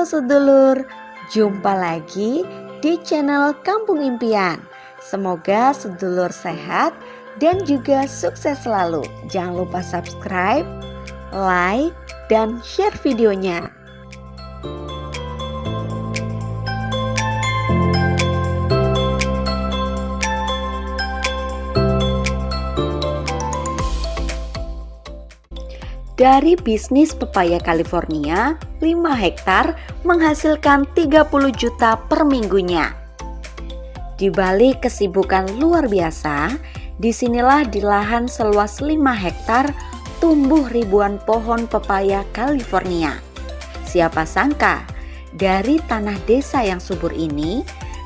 Halo sedulur, jumpa lagi di channel Kampung Impian. Semoga sedulur sehat dan juga sukses selalu. Jangan lupa subscribe, like, dan share videonya. Dari bisnis pepaya California, 5 hektar menghasilkan 30 juta per minggunya. Di balik kesibukan luar biasa, disinilah di lahan seluas 5 hektar tumbuh ribuan pohon pepaya California. Siapa sangka, dari tanah desa yang subur ini,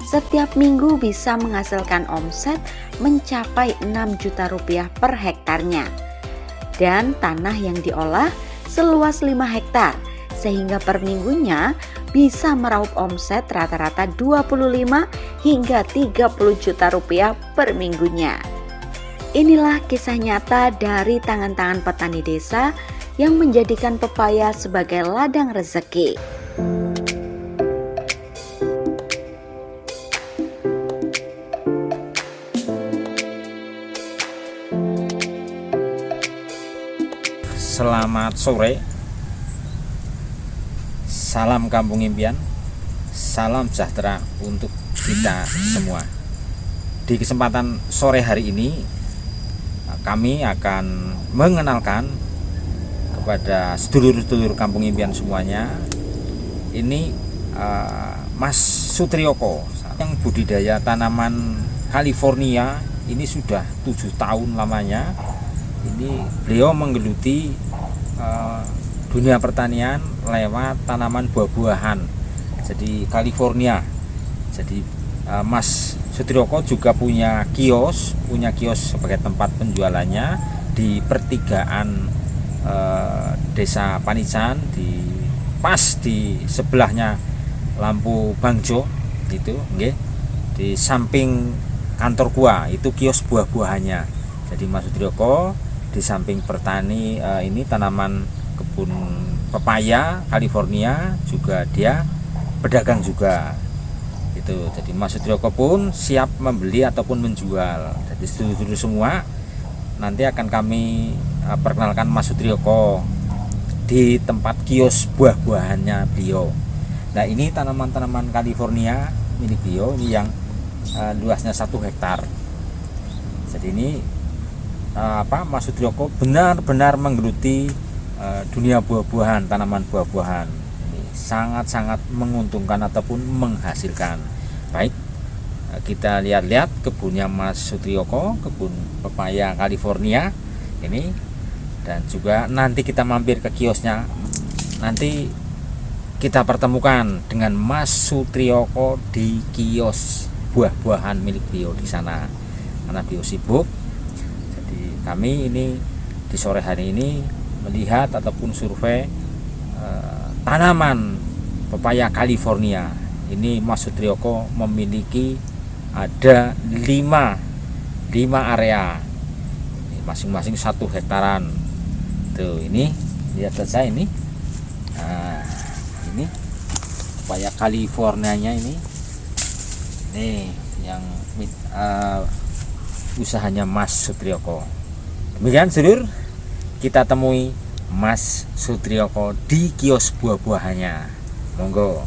setiap minggu bisa menghasilkan omset mencapai 6 juta rupiah per hektarnya. Dan tanah yang diolah seluas 5 hektar sehingga per minggunya bisa meraup omset rata-rata 25 hingga 30 juta rupiah per minggunya. Inilah kisah nyata dari tangan-tangan petani desa yang menjadikan pepaya sebagai ladang rezeki. Selamat sore, salam Kampung Impian, salam sejahtera untuk kita semua. Di kesempatan sore hari ini, kami akan mengenalkan kepada sedulur-sedulur Kampung Impian semuanya. Ini Mas Sutriyoko yang budidaya tanaman California ini sudah 7 tahun lamanya. Ini beliau menggeluti dunia pertanian lewat tanaman buah-buahan. Jadi California. Jadi Mas Sutriyoko juga punya kios sebagai tempat penjualannya di pertigaan Desa Panican, pas di sebelahnya lampu Bangjo itu, nggih. Di samping kantor gua itu kios buah-buahannya. Jadi Mas Sutriyoko di samping bertani ini tanaman kebun pepaya California, juga dia pedagang juga itu. Jadi Mas Sutriyoko pun siap membeli ataupun menjual. Jadi sedulur semua nanti akan kami perkenalkan Mas Sutriyoko di tempat kios buah-buahannya beliau. Nah, ini tanaman-tanaman California milik beliau ini yang luasnya 1 hektar. Jadi ini Mas Sutriyoko benar-benar menggeluti dunia buah-buahan, tanaman buah-buahan. Ini sangat-sangat menguntungkan ataupun menghasilkan. Baik, kita lihat-lihat kebunnya Mas Sutriyoko, kebun pepaya California ini, dan juga nanti kita mampir ke kiosnya. Nanti kita pertemukan dengan Mas Sutriyoko di kios buah-buahan milik beliau di sana, karena beliau sibuk. Kami ini di sore hari ini melihat ataupun survei tanaman pepaya California. Ini Mas Sutriyoko memiliki ada 5 area, masing-masing 1 hektaran. Tuh, ini lihat saja ini. Nah, ini pepaya Californianya ini. Nih yang usahanya Mas Sutriyoko. Demikian sedulur, kita temui Mas Sutriyoko di kios buah-buahannya. Monggo.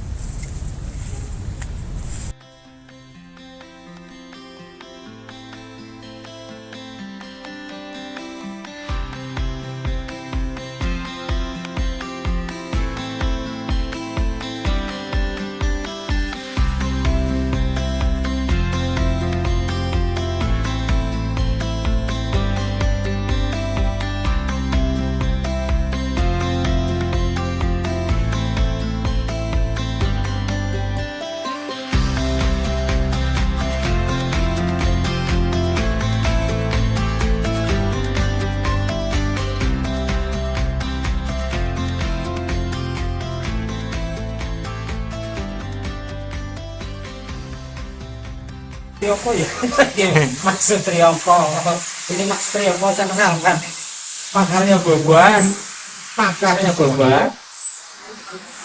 Sutriyoko ya, Mas Sutriyoko. Ini Mas Sutriyoko saya kenalkan. Pakarnya buah-buahan,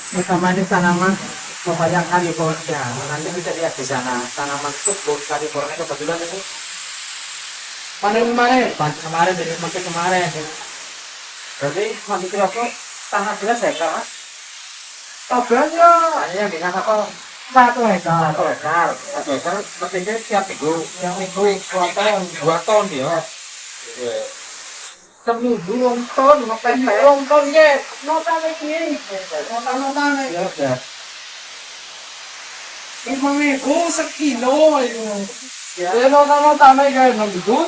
Pertama ini tanaman pepaya California. Nanti bisa lihat di sana tanaman tersebut California kebetulan ini panen kemarin dari pakai kemarin. Berarti masih kira-kira tanah jelas ya kak? Oh belanja. Hanya dengan apa? 1 hektar. 1 hektar berarti tiap minggu. Tiap minggu 2 ton ya. Seminggu 2 ton, ngapain 2 ton ya? Nota lagi. Nota nih. Ya udah. 5.000 sekilo itu. Ya nota nih kayak 6 juta.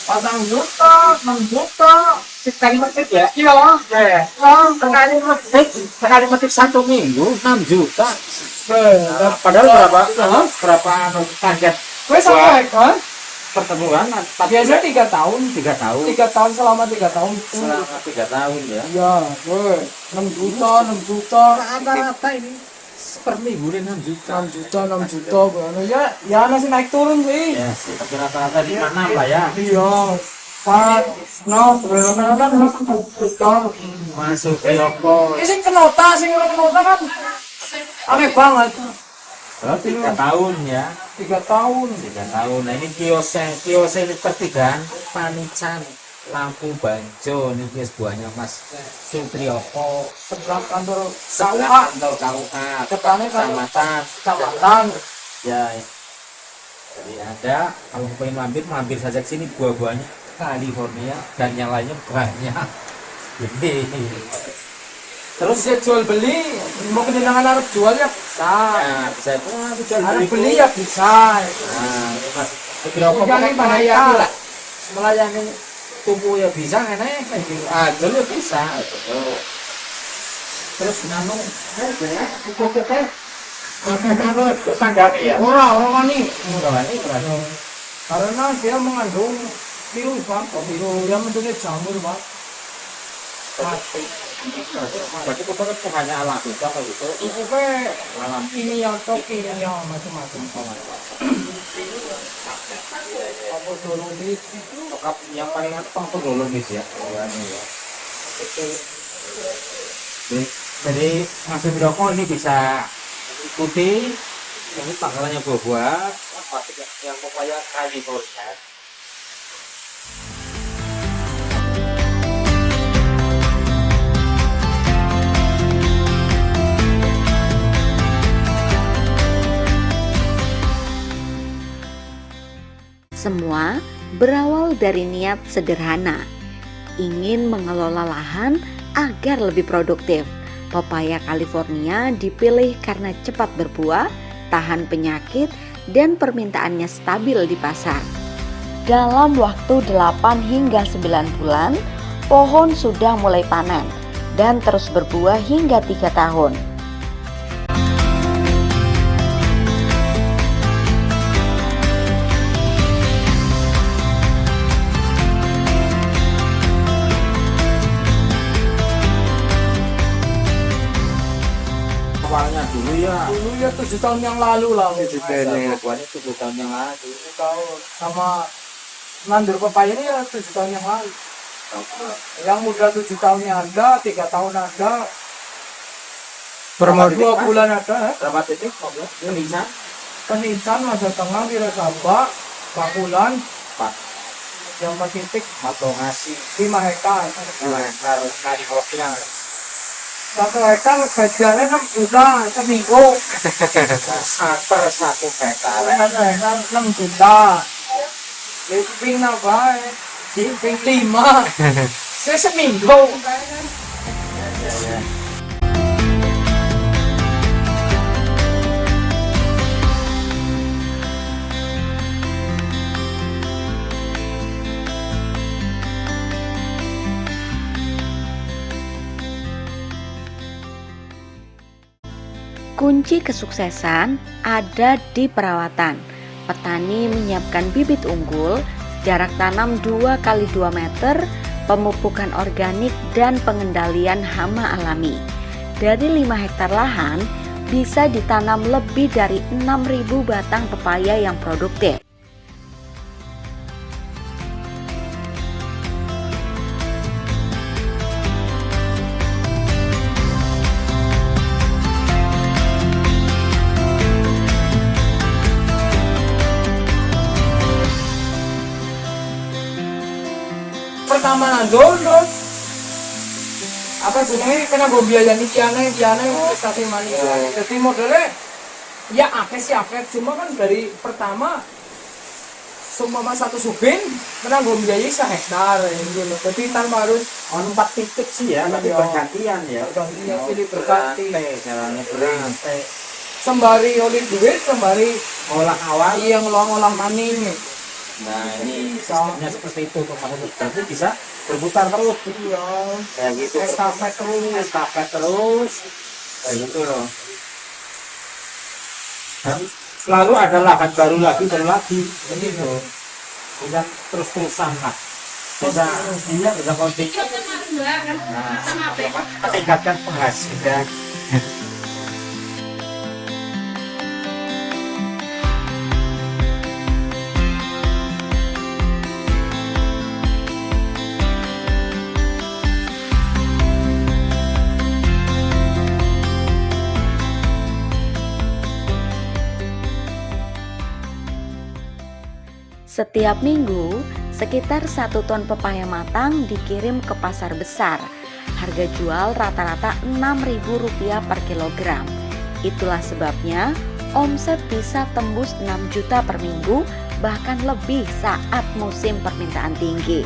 Patang juta, 6 juta. Sekali metik ya? Iya. Sekali metik 1 minggu 6 juta. Padahal berapa? Berapa target? Wes 1 hektar pertemuan. Biasanya 3 tahun. 3 tahun. 3 tahun selama 3 tahun. Selama 3 tahun ya. Iya, 6 juta, 6 juta. Rata-rata ini per minggu 6 juta. 6 juta. Ya masih naik turun sih. Ya, tapi rata-rata di mana lah ya? Iya. Rata-rata masuk Trioko. Ini sing kenota kan aneh banget. 3 tahun ya. 3 tahun. 3 tahun. Nah ini kiosnya ini pertigaan Panican Lampu Banjo. Ini kios buahnya Mas Sutrioko. Seberang kantor KUA. Ketane kecamatan. Ya. Jadi ada kalau pengen mampir saja ke sini, buah-buahnya California dan yang lainnya banyak. Jadi terus ya jual beli, mau kedenangan harus jual ya bisa. Nah, bisa jual beli ya bisa. Nah, Mas Sutrioko melayani melayani tubuh ya bisa kan kayak gitu. Jual ya bisa. Terus nano cukup teh. Standar ya. Orang ini karena dia mengandung virus Pak, dia mengandung jamur Pak. Berarti kita kan hanya alami apa gitu? Itu alam ini yang macam-macam. Apa dolomis itu? Yang paling apa dolomis ya? Jadi Mas Sutrioko ini bisa ikuti ini pangkalannya buah-buah yang pepaya California. Semua berawal dari niat sederhana, ingin mengelola lahan agar lebih produktif. Pepaya California dipilih karena cepat berbuah, tahan penyakit, dan permintaannya stabil di pasar. Dalam waktu 8 hingga 9 bulan, pohon sudah mulai panen dan terus berbuah hingga 3 tahun. Dulu ya 7 tahun yang lalu lah. 7 tahun yang lalu. 7 tahun sama nandur pepaya ini ya 7 tahun yang lalu. Yang muda 7 tahunnya ada, 3 tahun ada. Berapa 2 bulan ada. Berapa titik? Penican masa tengah kira Sabak, Bakulan, yang titik atau ngasih 5 hektar. 5 hektar California. 1 hektar gajiannya 6 juta seminggu. Per 1 hektar. 6 juta. Ping apa? Ping 5. Saya seminggu. Kunci kesuksesan ada di perawatan. Petani menyiapkan bibit unggul, jarak tanam 2 x 2 meter, pemupukan organik, dan pengendalian hama alami. Dari 5 hektar lahan, bisa ditanam lebih dari 6.000 batang pepaya yang produktif. taman Andol terus apa jenenge kena go biayani kiane prestasi mania. Jadi modelnya ya akeh sih akeh, cuma kan dari pertama semua satu subin kena go biayai 1 hektar gitu loh. Jadi tanpa harus 4 titik sih ya, tapi Iya. bergantian ya. Iya, pilih berganti. Caranya berganti. Sembari oleh duit, sembari Olah awal. yang ngolah tani. Nah ini sistemnya seperti itu tuh, berarti bisa berputar terus. Iya. Kayak gitu. Estafet terus. Kayak gitu loh. Dan selalu ada lahan baru lagi. Jadi itu bisa terus-terusan lah. Bisa konting. Nah, tingkatkan penghasilan. Setiap minggu, sekitar 1 ton pepaya matang dikirim ke pasar besar. Harga jual rata-rata Rp6.000 per kilogram. Itulah sebabnya omset bisa tembus 6 juta per minggu, bahkan lebih saat musim permintaan tinggi.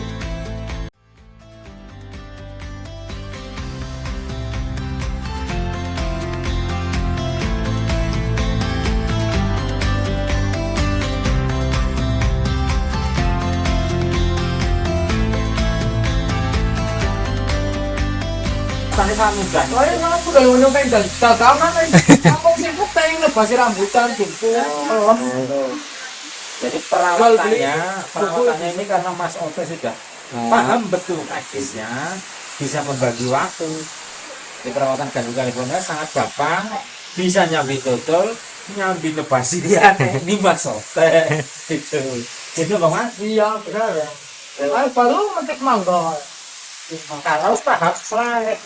Tadi sangat mudah. Soalnya aku udah nyampe dagangan kampung sibuk tayang nebasi rambutan jumbo pelem. Jadi perawatannya ini karena Mas Ote sudah paham betul teknisnya, bisa membagi waktu. Di perawatan gandum California sangat gampang, bisa nyambi total, nyambi nebasi dia. Ini Mas Ote gitu. Gitu Bang Mas. Iya benar ya. Baru metik mangga. Kalau tahap selesai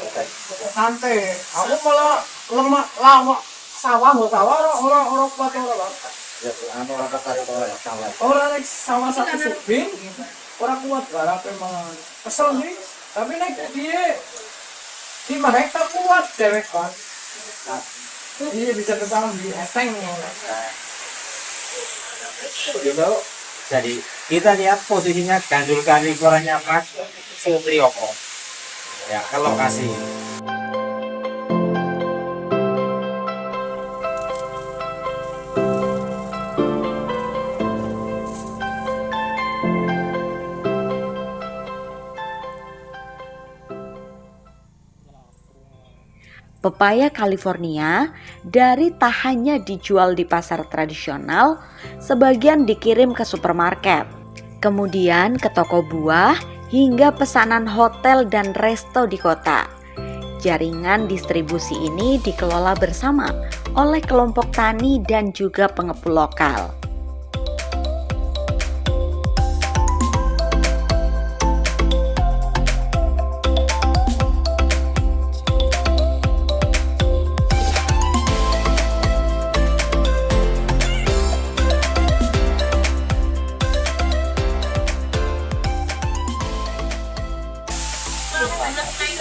Santai. Aku malah lemak lawak sawah orang kuat orang. Orang naik sawah satu subin, orang kuat garap emang kesel sih. Tapi naik dia 5 hektar kuat dewek kan. Iya bisa ketemu di eteng. gitu. Jadi kita lihat posisinya gandul California Mas Sutriyoko ya ke lokasi. Pepaya California dari tak hanya dijual di pasar tradisional, sebagian dikirim ke supermarket, kemudian ke toko buah, hingga pesanan hotel dan resto di kota. Jaringan distribusi ini dikelola bersama oleh kelompok tani dan juga pengepul lokal.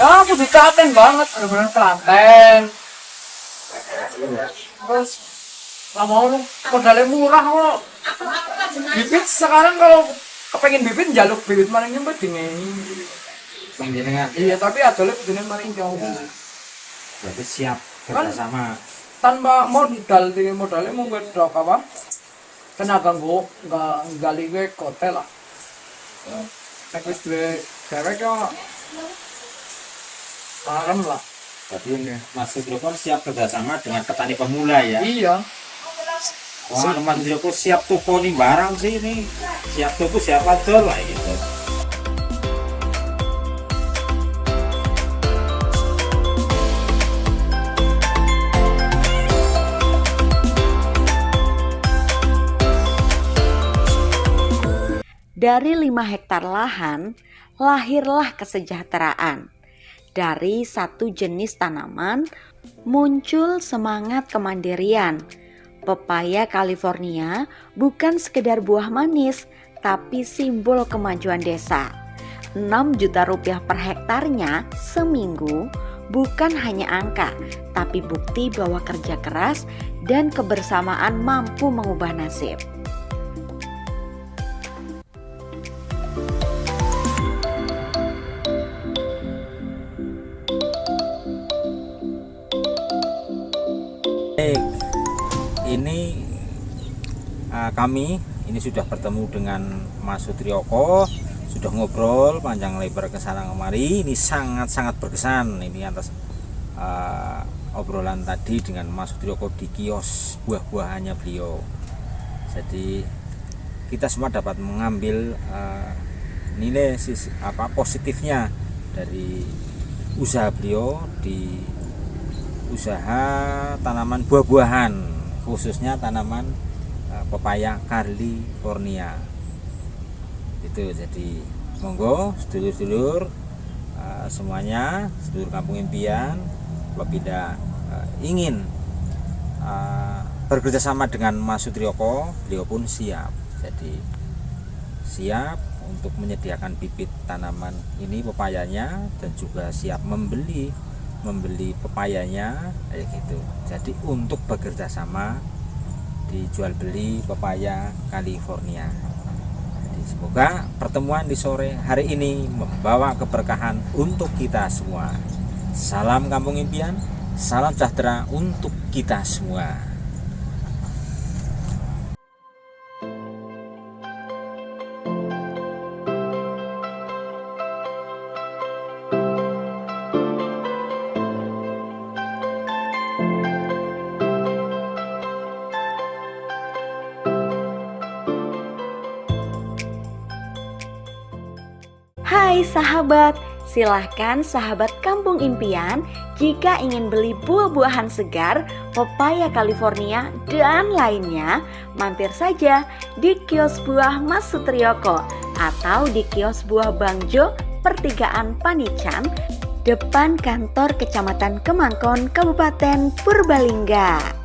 Ya aku di Klaten banget, bener-bener Klaten. Terus nggak mau nih, modalnya murah kok. Bibit sekarang kalau kepengen bibit jaluk bibit maling nyempet dingin. Panjenengan Iya tapi adolnya bibitnya maling jauh. berarti siap Kan kerjasama. tanpa modal di modalnya mau ngedok apa? Kena ganggu nggak gali gue kotel lah. Nek wis duwe cewek yo parem lah. Jadi Mas Sutriyoko siap kerjasama dengan petani pemula ya. Iya. Wah, Mas Sutriyoko siap tuku nih barang sih ini. Siap tuku siapa jual lah gitu. Dari 5 hektar lahan, lahirlah kesejahteraan. Dari satu jenis tanaman, muncul semangat kemandirian. Pepaya California bukan sekedar buah manis, tapi simbol kemajuan desa. 6 juta rupiah per hektarnya seminggu bukan hanya angka, tapi bukti bahwa kerja keras dan kebersamaan mampu mengubah nasib. Ini kami ini sudah bertemu dengan Mas Sutriyoko, sudah ngobrol panjang lebar ke sana kemari. Ini sangat-sangat berkesan ini atas obrolan tadi dengan Mas Sutriyoko di kios buah-buahannya beliau. Jadi kita semua dapat mengambil nilai positifnya dari usaha beliau di usaha tanaman buah-buahan, khususnya tanaman pepaya California itu. Jadi monggo sedulur-sedulur semuanya, sedulur Kampung Impian, apabila ingin bekerja sama dengan Mas Sutriyoko, beliau pun siap. Jadi siap untuk menyediakan bibit tanaman ini pepayanya, dan juga siap membeli pepayanya kayak gitu. Jadi untuk bekerja sama dijual beli pepaya California. Jadi semoga pertemuan di sore hari ini membawa keberkahan untuk kita semua. Salam Kampung Impian, salam sejahtera untuk kita semua. Hai sahabat, silahkan sahabat Kampung Impian jika ingin beli buah-buahan segar, pepaya California dan lainnya, mampir saja di kios buah Mas Sutriyoko atau di kios buah Bang Jo, Pertigaan Panican, depan kantor Kecamatan Kemangkon, Kabupaten Purbalingga.